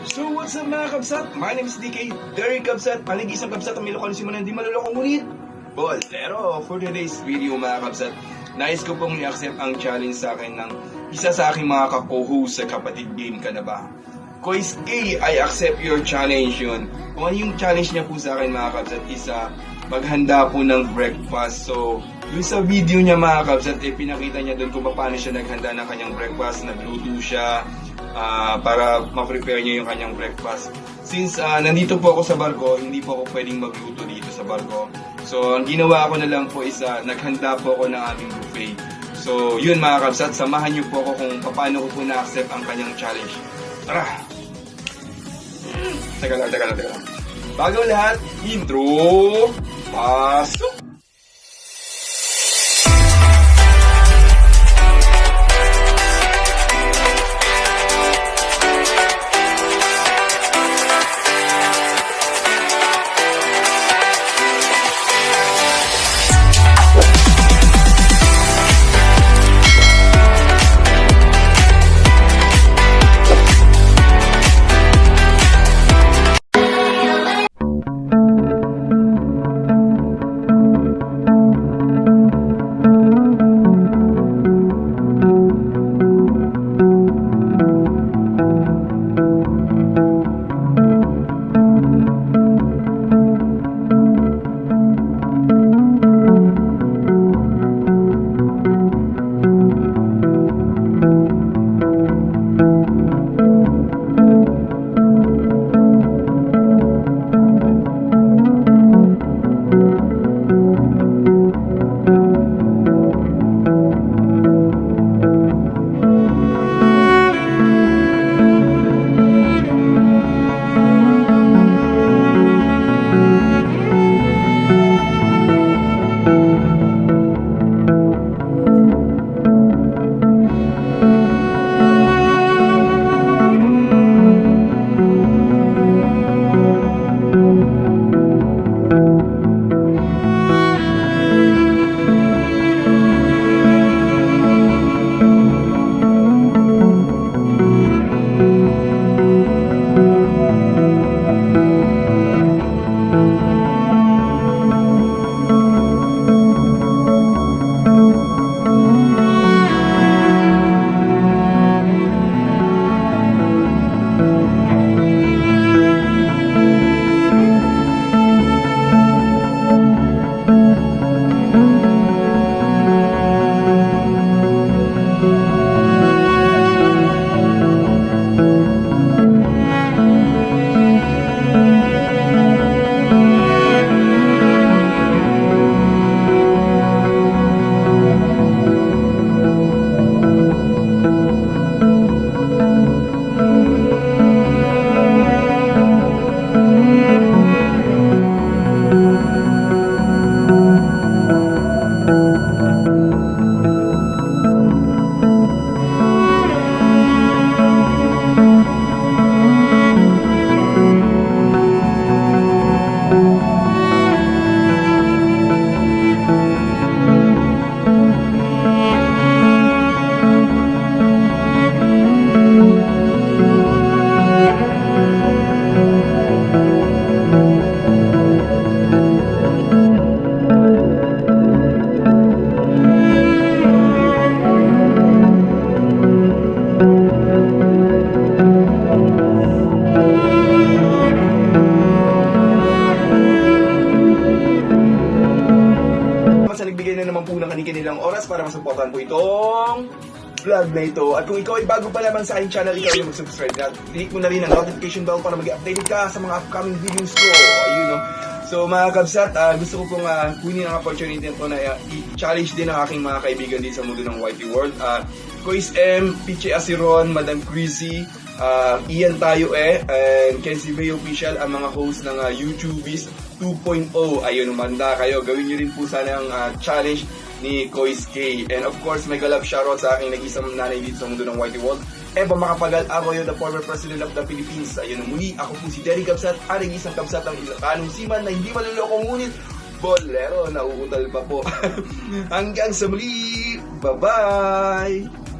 So what's up mga kabsat? My name is DK, Derek Kabsat, panigisang kabsat ang Ilocano si Manan, di malulokong ngunit Pero for today's video mga kabsat, nais ko pong i-accept ang challenge sa akin ng isa sa aking mga ka-co-host sa Kapatid Game Ka Na Ba? Kois K, I accept your challenge yun. Kung ano yung challenge niya po sa akin mga kabsat is maghanda po ng breakfast. So yung sa video niya mga kabsat, pinakita niya doon kung paano siya naghanda ng kanyang breakfast, nagluto siya para ma-prepare niya yung kanyang breakfast. Since nandito po ako sa barko, hindi po ako pwedeng magluto dito sa barko. So ang ginawa ko na lang po is naghanda po ako ng aming buffet. So yun mga kabsat, samahan niyo po ako kung paano ko po na-accept ang kanyang challenge. Tara! Teka lang. Bago lahat, intro! Pasok! Nagbigay na naman po ng kanilang oras para masuportahan po itong vlog na ito. At kung ikaw ay bago pa lamang sa aking channel, ikaw ay mag-subscribe na. Click mo na rin ang notification bell para mag updated ka sa mga upcoming videos ko. Ayun, no? So mga kabsat, gusto ko pong kunin ang opportunity na ito na i-challenge din ang aking mga kaibigan din sa mundo ng YT World. Kois M, Piche Asiron, Madam Crizzy, Ian Tayo and Kenzie Bay Official, ang mga host ng YouTubies 2.0. Ayun, umanda kayo. Gawin nyo rin po sana ang challenge ni Kois K. And of course, mega love shoutout sa aking nag-isang nanay dito sa mundo ng YT World. Eva Macapagal Arroyo, the former President of the Philippines. Ayun muli, ako po si Derek Kabsat, ang nag-isang kabsat ng Ilocanong seaman na hindi malulokong ngunit bolero, nauutal pa po. Hanggang sa muli, bye-bye!